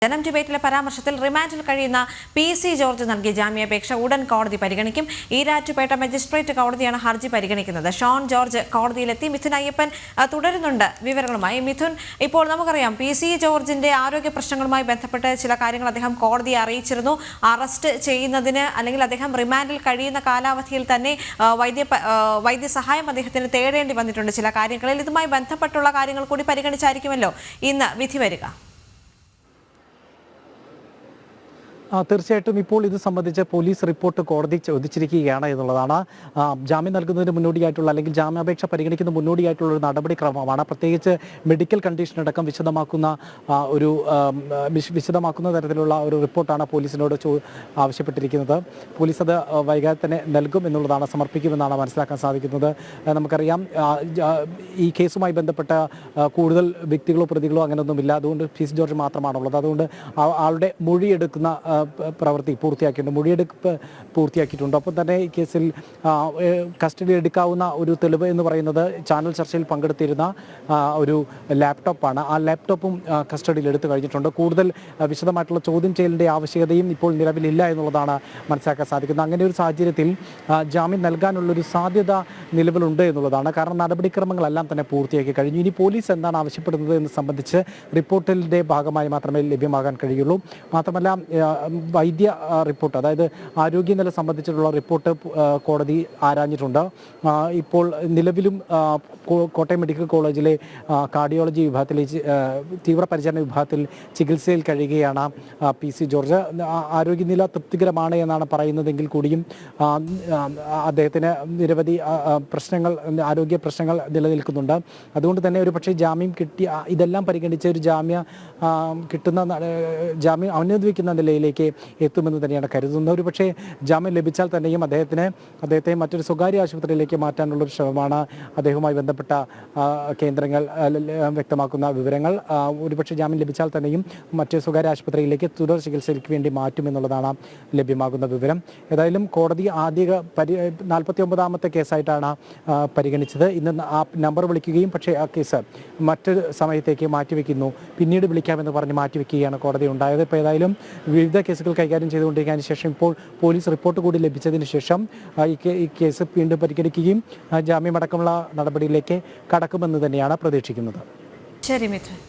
ജനം ഡിബേറ്റിലെ പരാമർശത്തിൽ റിമാൻഡിൽ കഴിയുന്ന PC ജോർജ് നൽകിയ ജാമ്യാപേക്ഷ ഉടൻ കോടതി പരിഗണിക്കും. ഈരാറ്റുപേട്ട മജിസ്ട്രേറ്റ് കോടതിയാണ് ഹർജി പരിഗണിക്കുന്നത്. ഷോൺ ജോർജ് കോടതിയിലെത്തി. മിഥുൻ അയ്യപ്പൻ തുടരുന്നുണ്ട് വിവരങ്ങളുമായി. മിഥുൻ, ഇപ്പോൾ നമുക്കറിയാം PC ജോർജിന്റെ ആരോഗ്യ പ്രശ്നങ്ങളുമായി ബന്ധപ്പെട്ട് ചില കാര്യങ്ങൾ അദ്ദേഹം കോടതിയെ അറിയിച്ചിരുന്നു. അറസ്റ്റ് ചെയ്യുന്നതിന് അല്ലെങ്കിൽ അദ്ദേഹം റിമാൻഡിൽ കഴിയുന്ന കാലാവധിയിൽ തന്നെ വൈദ്യസഹായം അദ്ദേഹത്തിന് തേടേണ്ടി വന്നിട്ടുണ്ട്. ചില കാര്യങ്ങളിൽ ഇതുമായി ബന്ധപ്പെട്ടുള്ള കാര്യങ്ങൾ കൂടി പരിഗണിച്ചായിരിക്കുമല്ലോ ഇന്ന് വിധി വരിക. തീർച്ചയായിട്ടും ഇപ്പോൾ ഇത് സംബന്ധിച്ച് പോലീസ് റിപ്പോർട്ട് കോടതി ചോദിച്ചിരിക്കുകയാണ് എന്നുള്ളതാണ്. ജാമ്യം നൽകുന്നതിന് മുന്നോടിയായിട്ടുള്ള അല്ലെങ്കിൽ ജാമ്യാപേക്ഷ പരിഗണിക്കുന്ന മുന്നോടിയായിട്ടുള്ള ഒരു നടപടിക്രമമാണ്. പ്രത്യേകിച്ച് മെഡിക്കൽ കണ്ടീഷൻ അടക്കം വിശദമാക്കുന്ന തരത്തിലുള്ള ഒരു റിപ്പോർട്ടാണ് പോലീസിനോട് ആവശ്യപ്പെട്ടിരിക്കുന്നത്. പോലീസ് അത് വൈകാതെ തന്നെ നൽകും എന്നുള്ളതാണ്, സമർപ്പിക്കുമെന്നാണ് മനസ്സിലാക്കാൻ സാധിക്കുന്നത്. നമുക്കറിയാം ഈ കേസുമായി ബന്ധപ്പെട്ട കൂടുതൽ വ്യക്തികളോ പ്രതികളോ അങ്ങനെയൊന്നുമില്ല. അതുകൊണ്ട് PC ജോർജ് മാത്രമാണുള്ളത്. അതുകൊണ്ട് ആളുടെ മൊഴിയെടുക്കുന്ന പ്രവൃത്തി പൂർത്തിയാക്കിയിട്ടുണ്ട്, മൊഴിയെടുപ്പ് പൂർത്തിയാക്കിയിട്ടുണ്ട്. ഒപ്പം തന്നെ ഈ കേസിൽ കസ്റ്റഡി എടുക്കാവുന്ന ഒരു തെളിവ് എന്ന് പറയുന്നത് ചാനൽ ചർച്ചയിൽ പങ്കെടുത്തിരുന്ന ഒരു ലാപ്ടോപ്പാണ്. ആ ലാപ്ടോപ്പും കസ്റ്റഡിയിൽ എടുത്തു കഴിഞ്ഞിട്ടുണ്ട്. കൂടുതൽ വിശദമായിട്ടുള്ള ചോദ്യം ചെയ്യലിൻ്റെ ആവശ്യകതയും ഇപ്പോൾ നിലവിലില്ല എന്നുള്ളതാണ് മനസ്സിലാക്കാൻ സാധിക്കുന്നത്. അങ്ങനെ ഒരു സാഹചര്യത്തിൽ ജാമ്യം നൽകാനുള്ളൊരു സാധ്യത നിലവിലുണ്ട് എന്നുള്ളതാണ്. കാരണം നടപടിക്രമങ്ങളെല്ലാം തന്നെ പൂർത്തിയാക്കി കഴിഞ്ഞു. ഇനി പോലീസ് എന്താണ് ആവശ്യപ്പെടുന്നത് എന്ന് സംബന്ധിച്ച് റിപ്പോർട്ടിൻ്റെ ഭാഗമായി മാത്രമേ ലഭ്യമാകാൻ കഴിയുള്ളൂ. മാത്രമല്ല വൈദ്യ റിപ്പോർട്ട്, അതായത് ആരോഗ്യനില സംബന്ധിച്ചിട്ടുള്ള റിപ്പോർട്ട് കോടതി ആരാഞ്ഞിട്ടുണ്ട്. ഇപ്പോൾ നിലവിലും കോട്ടയം മെഡിക്കൽ കോളേജിലെ കാർഡിയോളജി വിഭാഗത്തിൽ തീവ്രപരിചരണ വിഭാഗത്തിൽ ചികിത്സയിൽ കഴിയുകയാണ് PC ജോർജ്. ആരോഗ്യനില തൃപ്തികരമാണ് എന്നാണ് പറയുന്നതെങ്കിൽ കൂടിയും അദ്ദേഹത്തിന് നിരവധി ആരോഗ്യ പ്രശ്നങ്ങൾ നിലനിൽക്കുന്നുണ്ട്. അതുകൊണ്ട് തന്നെ ഒരു പക്ഷേ ജാമ്യം കിട്ടി ഇതെല്ലാം പരിഗണിച്ച് ഒരു ജാമ്യം അനുവദിക്കുന്ന നിലയിലേക്ക് എത്തുമെന്ന് തന്നെയാണ് കരുതുന്നത്. ഒരു പക്ഷേ ജാമ്യം ലഭിച്ചാൽ തന്നെയും അദ്ദേഹത്തെ മറ്റൊരു സ്വകാര്യ ആശുപത്രിയിലേക്ക് മാറ്റാനുള്ളൊരു ശ്രമമാണ് അദ്ദേഹവുമായി ബന്ധപ്പെട്ട കേന്ദ്രങ്ങൾ വ്യക്തമാക്കുന്ന വിവരങ്ങൾ. ഒരുപക്ഷെ ജാമ്യം ലഭിച്ചാൽ തന്നെയും മറ്റൊരു സ്വകാര്യ ആശുപത്രിയിലേക്ക് തുടർ ചികിത്സയ്ക്ക് വേണ്ടി മാറ്റുമെന്നുള്ളതാണ് ലഭ്യമാകുന്ന വിവരം. ഏതായാലും കോടതി ആദ്യ 49ാമത്തെ കേസായിട്ടാണ് പരിഗണിച്ചത്. ഇന്ന് ആ നമ്പർ വിളിക്കുകയും പക്ഷേ ആ കേസ് മറ്റൊരു സമയത്തേക്ക് മാറ്റിവെക്കുന്നു, പിന്നീട് വിളിക്കാമെന്ന് പറഞ്ഞ് മാറ്റിവെക്കുകയാണ് കോടതി ഉണ്ടായത്. ഇപ്പോൾ ഏതായാലും വിവിധ കേസുകൾ കൈകാര്യം ചെയ്തുകൊണ്ടിരിക്കുന്നതിന് ശേഷം ഇപ്പോൾ പോലീസ് റിപ്പോർട്ട് കൂടി ലഭിച്ചതിന് ശേഷം ഈ കേസ് വീണ്ടും പരിഗണിക്കുകയും ജാമ്യമടക്കമുള്ള നടപടിയിലേക്ക് കടക്കുമെന്ന് തന്നെയാണ് പ്രതീക്ഷിക്കുന്നത്. ശരി മിഥുൻ.